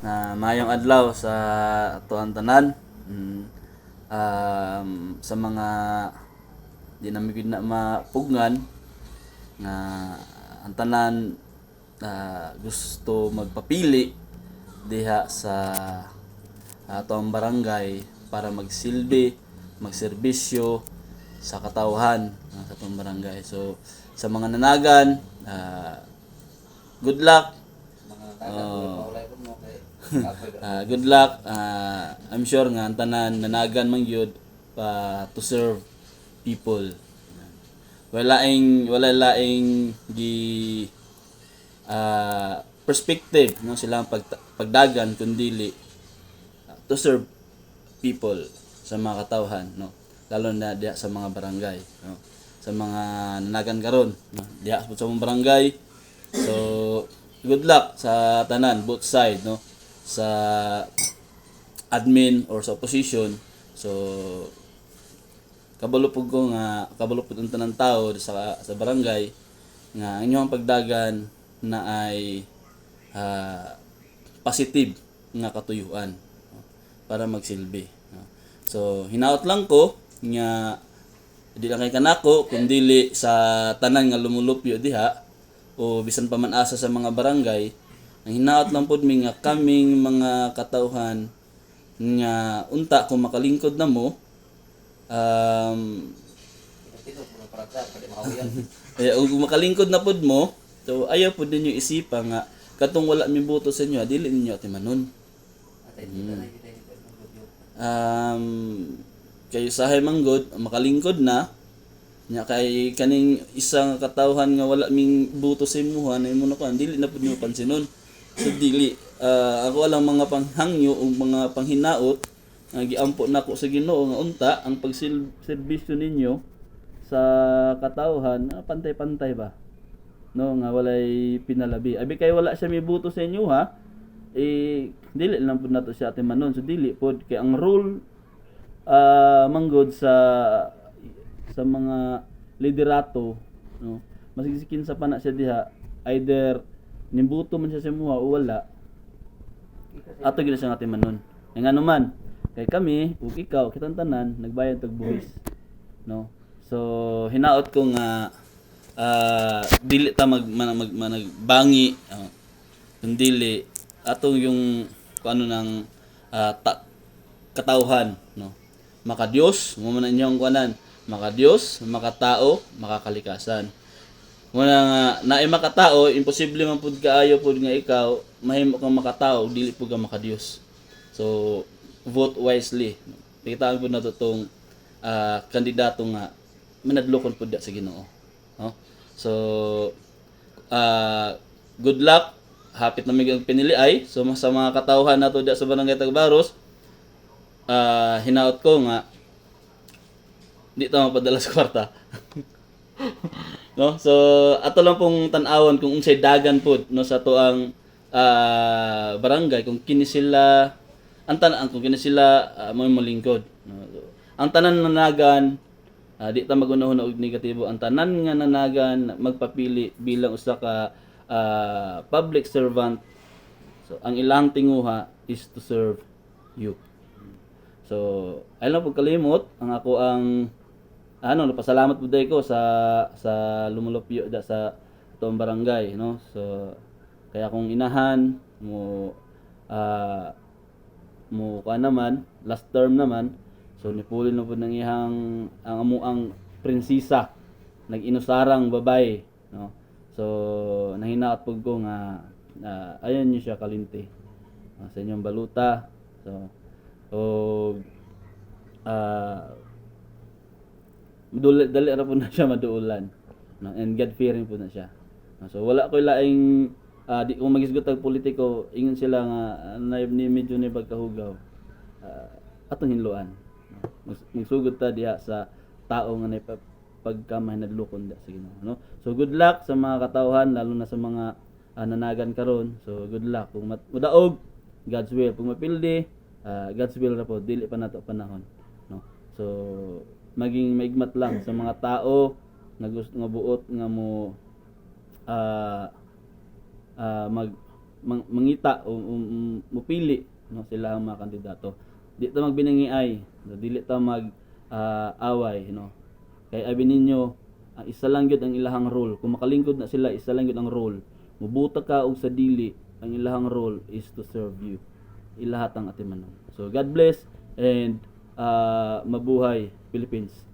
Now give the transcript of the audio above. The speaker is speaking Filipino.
Na mayong adlaw sa atuang tanan. Mm, sa mga di namin gid na mapugnan nga ang tanan gusto magpapili diha sa atong barangay para magsilbi, magserbisyo sa katawhan sa atong barangay. So sa mga nanagan, good luck. Good luck. I'm sure nga ang tanan nanagan man gyud to serve people. Wala laing gi perspective no silang pagdagan kundi to serve people sa mga katawhan no, lalo na diha sa mga barangay no, sa mga nanagan karon no, diha sa mga barangay. So good luck sa tanan both side no, sa admin or sa opposition. So kabalo pud ko nga kabalo pud ang tanang tao sa barangay nga ang inyong pagdagan na ay positive nga katuyuan no, para magsilbi no. So hinaot lang ko nga di lang kay kanako kundi sa tanan nga lumulupyo diha o bisan pa man asa sa mga barangay. Ang hinaot lang pud mi nga kaming mga katawhan nga unta kung makalingkod na mo kung makalingkod na pud mo, so ayaw pud ninyo isipa nga katong wala mi boto sa inyo dili ninyo timanon. Kayo sahay manggod makalingkod na nya kay kaning isang katawhan nga wala ming boto sa imuha na imo na kan dili na pud nimo pansinon. So dili ako alang mga panghangyo o mga panghinaot nga giampo nako sa Ginoo nga unta ang pagserbisyo ninyo sa katawhan pantay-pantay ba no, nga walay pinalabi. Abi kay wala siya mibuto sa inyo ha, dili lang pud nato siya timanon. So dili pod kay ang rule manggod sa mga liderato no, masigsikin sa pana siya diha either nimbuto man siya sa imuha o wala ato gid siya nga timanon. Nga naman kay kami ug ikaw kitang tanan nagbayad tag buhis no. So hinaot ko nga dili ta managbangi kung dili atong yung ano ng katawhan no, makadiyos mo man inyong kuanan, makadiyos, makatao, makakalikasan. Muna nga naay makatao imposible man pud kaayo pud nga ikaw mahimo kang makatao dili pud ka makadiyos. So vote wisely. Kita pud nato tong kandidato nga manadlokon pud sa Ginoo no. So good luck, hapit na mig pinili ay so sa mga katawhan nato diha sa Barangay Tagbaros. Hinaot ko nga di ta mapadala sa kwarta no. So ato lang pong tan-awon kung unsay dagan pud no sa tuang barangay kung kini sila ang tanan kung kini sila mo molingkod no. So, ang tanan nanagan di ta magunahon og negatibo. Ang tanan nga nanagan magpapili bilang usa ka public servant. So ang ilang tinguha is to serve you. So ay lang pud kalimot ang ako ang napasalamat pud ko sa lumulupyo da sa atong barangay no. So kaya kung inahan mo naman last term naman. So nipulin na pud nang ihang ang amuang prinsesa nag-inusarang babae no. So nahinaot pud ko nga ayan niyo siya kalinti sa inyong baluta. So dali ra po na siya maduulan no, and God fearing po na siya no. So wala ko laing di ko magisgot og politiko ingon sila nga ni medyo ni pagkahugaw atong hinluan no. Magsugod ta diha sa tao nga nay pagkamahinadlokon da sa Ginoo no. So good luck sa mga katawhan lalo na sa mga nanagan karon. So good luck kung mudaog God's will, kung mapildi God's will ra po dili pa nato panahon no. So maging maigmat lang sa mga tao nga gusto nga buot nga mo mag mangita o mupili no sila ang mga kandidato. Di ta magbinangiay, no, dili ta mag away no. Kay abi ninyo isa lang gyud ang ilahang role. Kung makalingkod na sila, isa lang gyud ang role. Mubuta ka og sa dili, ang ilahang role is to serve you. Ilahat ang atimanon. So God bless and mabuhay Philippines.